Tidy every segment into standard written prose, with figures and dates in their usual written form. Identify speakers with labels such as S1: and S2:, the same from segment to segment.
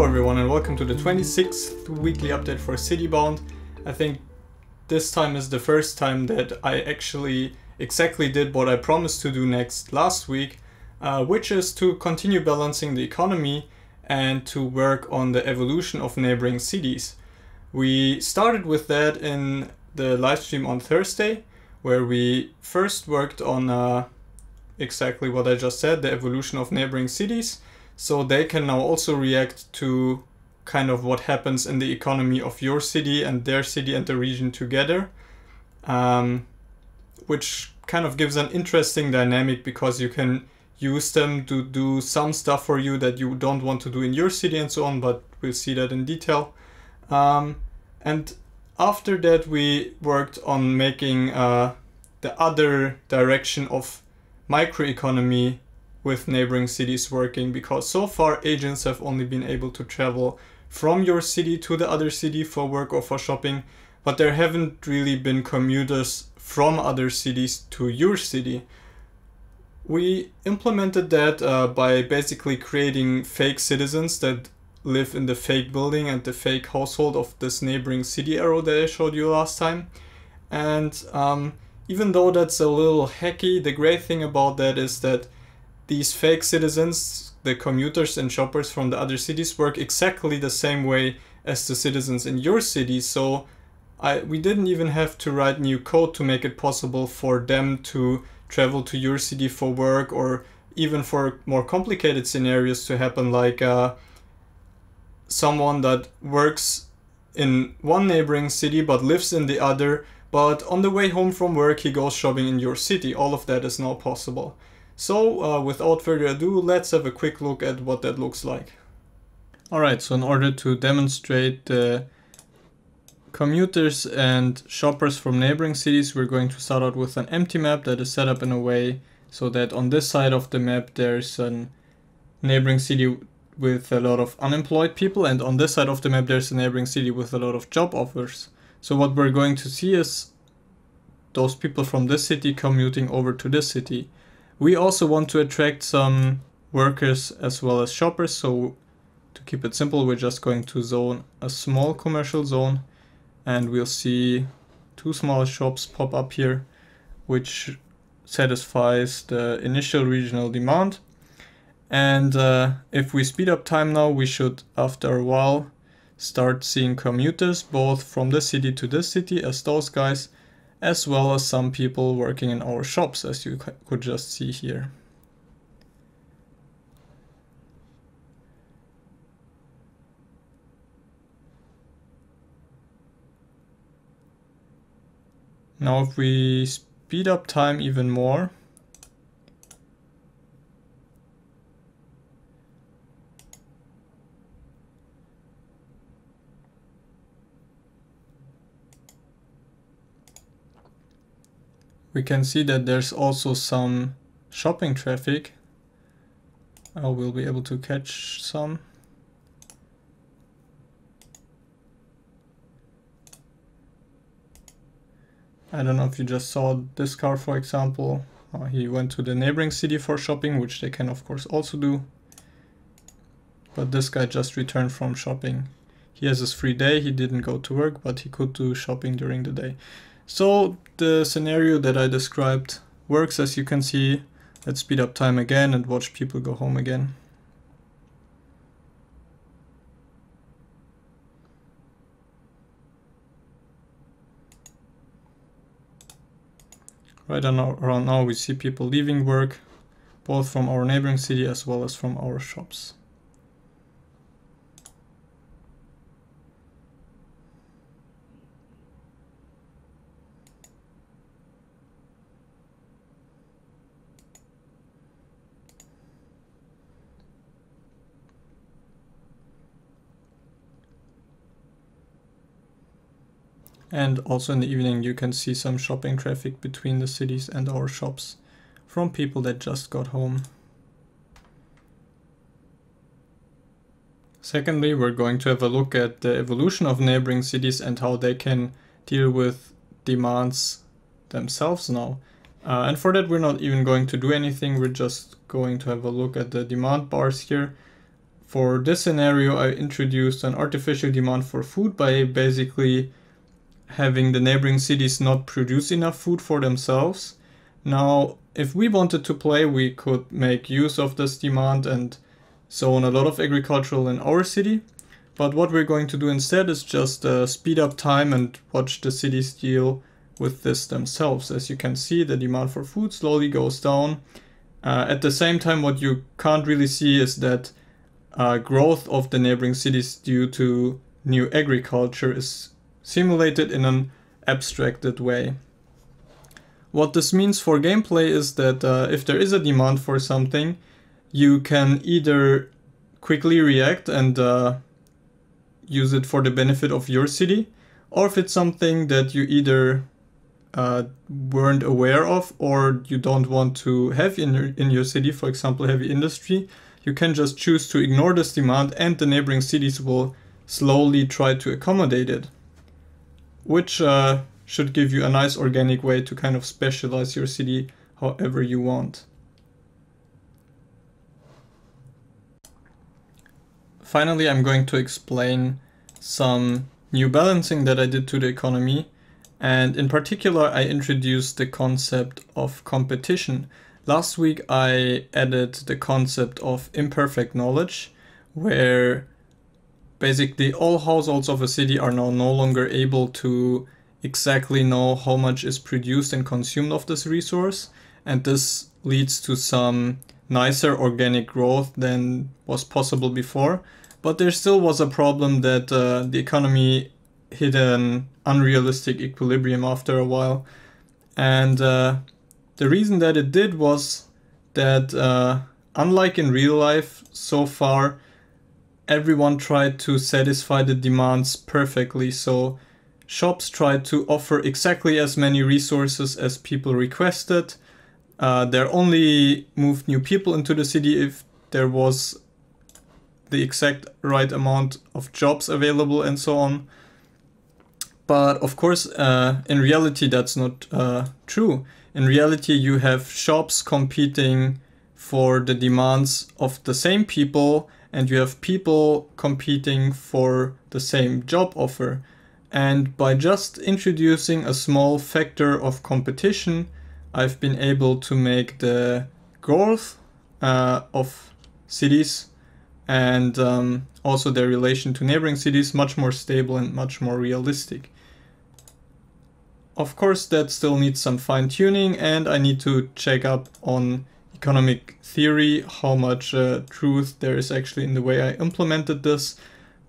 S1: everyone and welcome to the 26th weekly update for Citybound. I think this time is the first time that I actually exactly did what I promised to do last week, which is to continue balancing the economy and to work on the evolution of neighboring cities. We started with that in the live stream on Thursday, where we first worked on exactly what I just said, the evolution of neighboring cities. So they can now also react to kind of what happens in the economy of your city and their city and the region together, which kind of gives an interesting dynamic because you can use them to do some stuff for you that you don't want to do in your city and so on, but we'll see that in detail. And after that we worked on making the other direction of microeconomy with neighboring cities working, because so far agents have only been able to travel from your city to the other city for work or for shopping, but there haven't really been commuters from other cities to your city. We implemented that by basically creating fake citizens that live in the fake building and the fake household of this neighboring city arrow that I showed you last time. And even though that's a little hacky, the great thing about that is that these fake citizens, the commuters and shoppers from the other cities, work exactly the same way as the citizens in your city. So we didn't even have to write new code to make it possible for them to travel to your city for work, or even for more complicated scenarios to happen, like someone that works in one neighboring city but lives in the other, but on the way home from work he goes shopping in your city. All of that is now possible. So without further ado, let's have a quick look at what that looks like. Alright, so in order to demonstrate the commuters and shoppers from neighboring cities, we're going to start out with an empty map that is set up in a way so that on this side of the map there's a neighboring city with a lot of unemployed people, and on this side of the map there's a neighboring city with a lot of job offers. So what we're going to see is those people from this city commuting over to this city. We also want to attract some workers as well as shoppers, so to keep it simple, we're just going to zone a small commercial zone, and we'll see two small shops pop up here, which satisfies the initial regional demand. And if we speed up time now, we should after a while start seeing commuters both from this city to this city as those guys, as well as some people working in our shops, as you could just see here. Now if we speed up time even more, we can see that there's also some shopping traffic. We'll be able to catch some. I don't know if you just saw this car, for example. He went to the neighboring city for shopping, which they can of course also do. But this guy just returned from shopping. He has his free day, he didn't go to work, but he could do shopping during the day. So the scenario that I described works, as you can see. Let's speed up time again and watch people go home again. Right around now we see people leaving work, both from our neighboring city as well as from our shops. And also in the evening you can see some shopping traffic between the cities and our shops from people that just got home. Secondly, we're going to have a look at the evolution of neighboring cities and how they can deal with demands themselves now. And for that we're not even going to do anything, we're just going to have a look at the demand bars here. For this scenario, I introduced an artificial demand for food by basically having the neighboring cities not produce enough food for themselves. Now, if we wanted to play, we could make use of this demand and zone a lot of agricultural in our city. But what we're going to do instead is just speed up time and watch the cities deal with this themselves. As you can see, the demand for food slowly goes down. At the same time, what you can't really see is that growth of the neighboring cities due to new agriculture is simulated in an abstracted way. What this means for gameplay is that if there is a demand for something, you can either quickly react and use it for the benefit of your city, or if it's something that you either weren't aware of or you don't want to have in your city, for example heavy industry, you can just choose to ignore this demand and the neighboring cities will slowly try to accommodate it, which should give you a nice organic way to kind of specialize your city however you want. Finally, I'm going to explain some new balancing that I did to the economy, and in particular I introduced the concept of competition. Last week I added the concept of imperfect knowledge, where basically all households of a city are now no longer able to exactly know how much is produced and consumed of this resource, and this leads to some nicer organic growth than was possible before. But there still was a problem that the economy hit an unrealistic equilibrium after a while, and the reason that it did was that unlike in real life, so far everyone tried to satisfy the demands perfectly. So shops tried to offer exactly as many resources as people requested. They only moved new people into the city if there was the exact right amount of jobs available and so on. But of course, in reality, that's not true. In reality, you have shops competing for the demands of the same people, and you have people competing for the same job offer. And by just introducing a small factor of competition, I've been able to make the growth of cities and also their relation to neighboring cities much more stable and much more realistic. Of course, that still needs some fine-tuning, and I need to check up on economic theory, how much truth there is actually in the way I implemented this.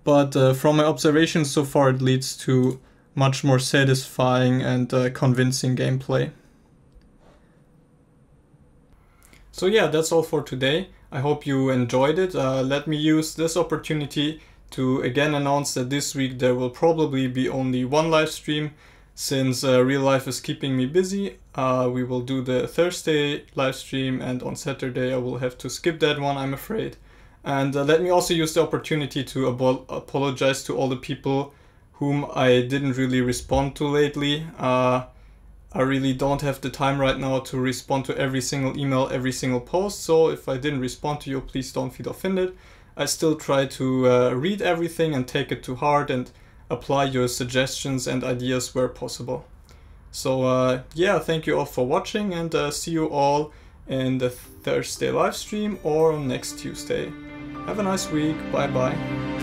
S1: But from my observations so far, it leads to much more satisfying and convincing gameplay. So yeah, that's all for today. I hope you enjoyed it. Let me use this opportunity to again announce that this week there will probably be only one live stream. Since real life is keeping me busy, we will do the Thursday live stream, and on Saturday I will have to skip that one, I'm afraid. And let me also use the opportunity to apologize to all the people whom I didn't really respond to lately. I really don't have the time right now to respond to every single email, every single post, so if I didn't respond to you, please don't feel offended. I still try to read everything and take it to heart and apply your suggestions and ideas where possible. So yeah, thank you all for watching, and see you all in the Thursday live stream or next Tuesday. Have a nice week. Bye bye.